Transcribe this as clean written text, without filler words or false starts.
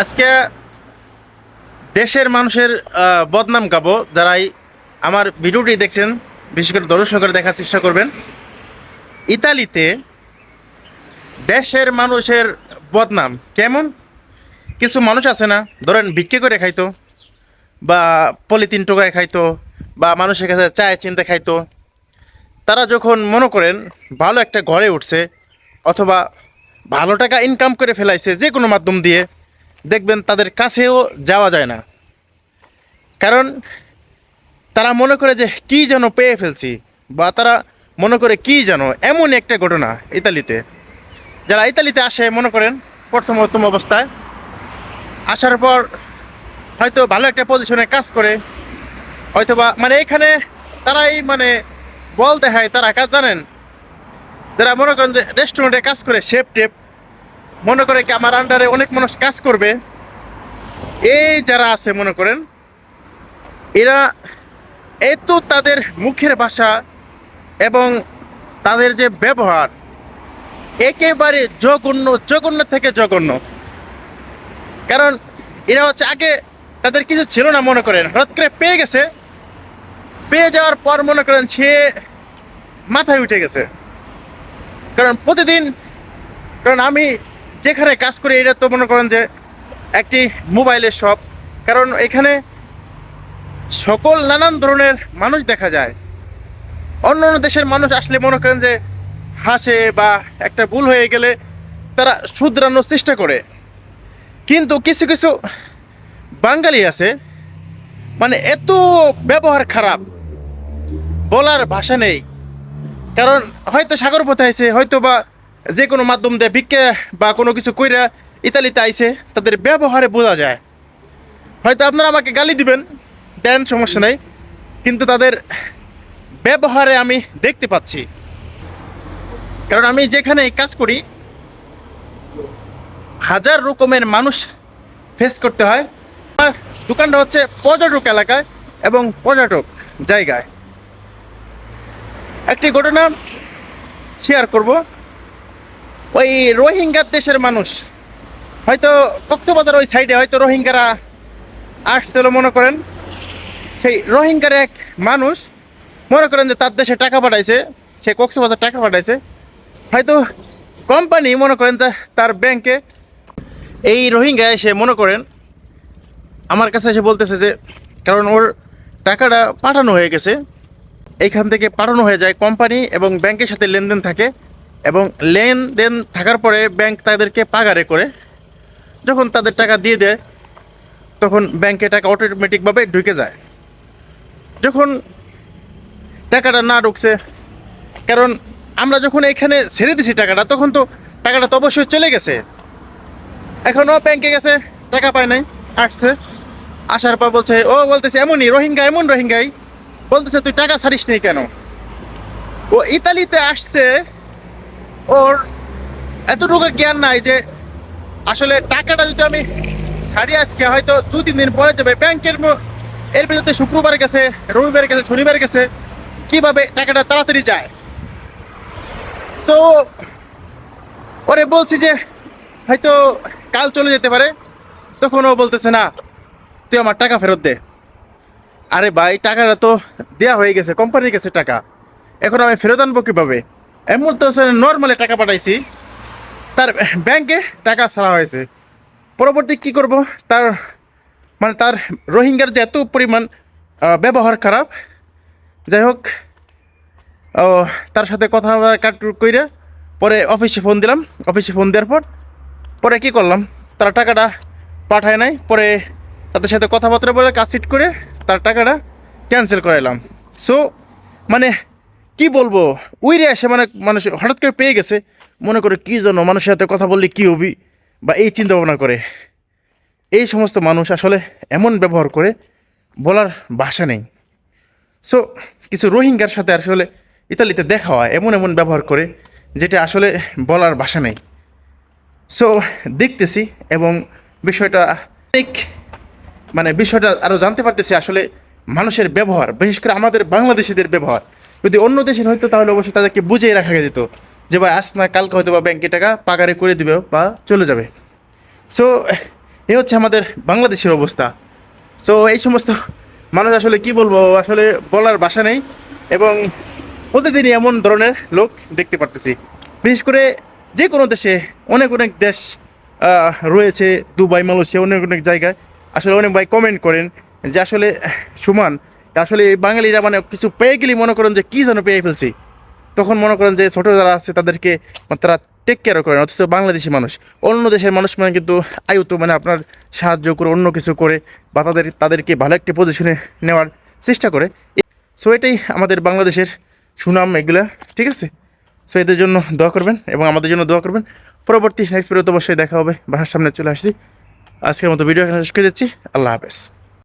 আজকে দেশের মানুষের বদনাম গাবো। যারাই আমার ভিডিওটি দেখছেন, বিশেষ করে ধৈর্য সহকারে দেখার চেষ্টা করবেন। ইতালিতে দেশের মানুষের বদনাম কেমন? কিছু মানুষ আছে না, ধরেন ভিক্ষে করে খাইতো, বা পলিথিন টোকায় খাইতো, বা মানুষের কাছে চায় চিনতে খাইতো। তারা যখন মনে করেন ভালো একটা ঘরে উঠছে, অথবা ভালো টাকা ইনকাম করে ফেলাইছে যে কোনো মাধ্যম দিয়ে, দেখবেন তাদের কাছেও যাওয়া যায় না। কারণ তারা মনে করে যে কি যেন পেয়ে ফেলছি, বা তারা মনে করে কি যেন। এমন একটা ঘটনা ইতালিতে। যারা ইতালিতে আসে, মনে করেন প্রথম অবস্থায় আসার পর হয়তো ভালো একটা পজিশনে কাজ করে, হয়তোবা মানে এখানে তারাই মানে বল দেখায় তারা কাজ জানেন। যারা মনে করেন যে রেস্টুরেন্টে কাজ করে, শেফ টেপ, মনে করে কি আমার আন্ডারে অনেক মানুষ কাজ করবে। এই যারা আছে মনে করেন, এরা এত তাদের মুখের ভাষা এবং তাদের যে ব্যবহার একেবারে জঘন্য, জঘন্য থেকে জঘন্য। কারণ এরা হচ্ছে আগে তাদের কিছু ছিল না, মনে করেন হঠাৎ করে পেয়ে গেছে, পেয়ে যাওয়ার পর মনে করেন সে মাথায় উঠে গেছে। কারণ প্রতিদিন, কারণ আমি যেখানে কাজ করি এটা তো মনে করেন যে একটি মোবাইলের শপ। কারণ এখানে সকল নানান ধরনের মানুষ দেখা যায়। অন্য অন্য দেশের মানুষ আসলে মনে করেন যে হাসে, বা একটা ভুল হয়ে গেলে তারা শুধরানোর চেষ্টা করে। কিন্তু কিছু কিছু বাঙালি আছে, মানে এত ব্যবহার খারাপ, বলার ভাষা নেই। কারণ হয়তো সাগর পথে আইছে, হয়তো বা যে কোনো মাধ্যম দিয়ে ভিক্ষা বা কোনো কিছু কইরা ইতালিতে আইছে, তাদের ব্যবহারে বোঝা যায়। হয়তো আপনারা আমাকে গালি দিবেন, দেন, সমস্যা নেই, কিন্তু তাদের ব্যবহারে আমি দেখতে পাচ্ছি। কারণ আমি যেখানে কাজ করি, হাজার রকমের মানুষ ফেস করতে হয়। আর দোকানটা হচ্ছে পর্যটক এলাকায় এবং পর্যটক জায়গায়। একটি ঘটনা শেয়ার করব। ওই রোহিঙ্গা দেশের মানুষ, হয়তো কক্সবাজার ওই সাইডে হয়তো রোহিঙ্গারা আসছিল, মনে করেন সেই রোহিঙ্গার এক মানুষ মনে করেন যে তার দেশে টাকা পাঠাইছে, সে কক্সবাজার টাকা পাঠাইছে। হয়তো কোম্পানি মনে করেন যে তার ব্যাংকে এই রোহিঙ্গা এসে মনে করেন আমার কাছে এসে বলতেছে যে, কারণ ওর টাকাটা পাঠানো হয়ে গেছে, এইখান থেকে পাঠানো হয়ে যায় কোম্পানি এবং ব্যাংকের সাথে লেনদেন থাকে, এবং লেনদেন থাকার পরে ব্যাংক তাদেরকে পাগারে করে যখন তাদের টাকা দিয়ে দেয়, তখন ব্যাংকে টাকা অটোমেটিকভাবে ঢুকে যায়। যখন টাকাটা না ঢুকছে, কারণ আমরা যখন এখানে ছেড়ে দিছি টাকাটা, তখন তো টাকাটা তো অবশ্যই চলে গেছে। এখনও ব্যাংকে গেছে, টাকা পায় নাই, আসছে, আসার পর বলছে, ও বলতেছে এমনই রোহিঙ্গা, এমন রোহিঙ্গাই বলতেছে তুই টাকা ছাড়িস নি কেন। ও ইতালিতে আসছে, ওর এতটুকু জ্ঞান নাই যে আসলে টাকাটা যদি আমি ছাড়ি আজকে, হয়তো 2-3 দিন পরে যাবে ব্যাংকের। এর ভিতরে শুক্রবার গেছে, রবিবার গেছে, শনিবার গেছে, কিভাবে টাকাটা তাড়াতাড়ি যায়। সো ওরে বলছি যে হয়তো কাল চলে যেতে পারে, তখন ও বলতেছে না, তুই আমার টাকা ফেরত দে। আরে ভাই, টাকাটা তো দেওয়া হয়ে গেছে, কোম্পানির কাছে টাকা, এখন আমি ফেরত আনবো কীভাবে? এমন তো নর্মালি টাকা পাঠাইছি, তার ব্যাংকে টাকা ছাড়া হয়েছে। পরবর্তী কি করব? তার মানে তার রোহিঙ্গার যে এত পরিমাণ ব্যবহার খারাপ। যাই হোক, ও তার সাথে কথা কাট কইরা পরে অফিসে ফোন দিলাম। অফিসে ফোন দেওয়ার পর পরে কী করলাম, তারা টাকাটা পাঠায় নাই। পরে তাদের সাথে কথাবার্তা বলে কাজ ফিট করে তার টাকাটা ক্যান্সেল করাইলাম। সো মানে কি বলবো, উইরে আসে, মানে মানুষ হঠাৎ করে পেয়ে গেছে, মনে করে কী জন্য মানুষের সাথে কথা বললে কী হবি, বা এই চিন্তা ভাবনা করে। এই সমস্ত মানুষ আসলে এমন ব্যবহার করে, বলার ভাষা নেই। সো কিছু রোহিঙ্গার সাথে আসলে ইতালিতে দেখা হয়, এমন এমন ব্যবহার করে যেটা আসলে বলার ভাষা নেই। সো দেখতেছি, এবং বিষয়টা ঠিক মানে বিষয়টা আরও জানতে পারতেছি আসলে মানুষের ব্যবহার, বিশেষ করে আমাদের বাংলাদেশিদের ব্যবহার। যদি অন্য দেশের হয়তো তাহলে অবশ্যই তাদেরকে বুঝিয়ে রাখা যেত যে ভাই আস না, কালকে হয়তো বা ব্যাংকে টাকা পাগারে করে দিবে বা চলে যাবে। সো এই হচ্ছে আমাদের বাংলাদেশের অবস্থা। সো এই সমস্ত মানুষ আসলে কি বলবো, আসলে বলার ভাষা নেই। এবং প্রতিদিনই এমন ধরনের লোক দেখতে পারতেছি, বিশেষ করে যে কোনো দেশে অনেক অনেক দেশ রয়েছে, দুবাই, মালয়েশিয়া, অনেক অনেক জায়গায় আসলে অনেক ভাই কমেন্ট করেন যে আসলে সুমান, আসলে এই বাঙালিরা মানে কিছু পেয়ে গেলেই মনে করেন যে কী যেন পেয়ে ফেলছি, তখন মনে করেন যে ছোটো যারা আছে তাদেরকে তারা টেক কেয়ারও করেন। অথচ বাংলাদেশি মানুষ, অন্য দেশের মানুষ মানে কিন্তু আয়ুত মানে আপনার সাহায্য করে, অন্য কিছু করে, বা তাদেরকে ভালো একটি পজিশনে নেওয়ার চেষ্টা করে। সো এটাই আমাদের বাংলাদেশের সুনাম এগুলা, ঠিক আছে? সো এদের জন্য দোয়া করবেন এবং আমাদের জন্য দোয়া করবেন। পরবর্তী নেক্সট ভিডিওতে অবশ্যই দেখা হবে। বাসার সামনে চলে আসছি। আজকের মতো ভিডিও এখানে শেষ করে দিচ্ছি। আল্লাহ হাফেজ।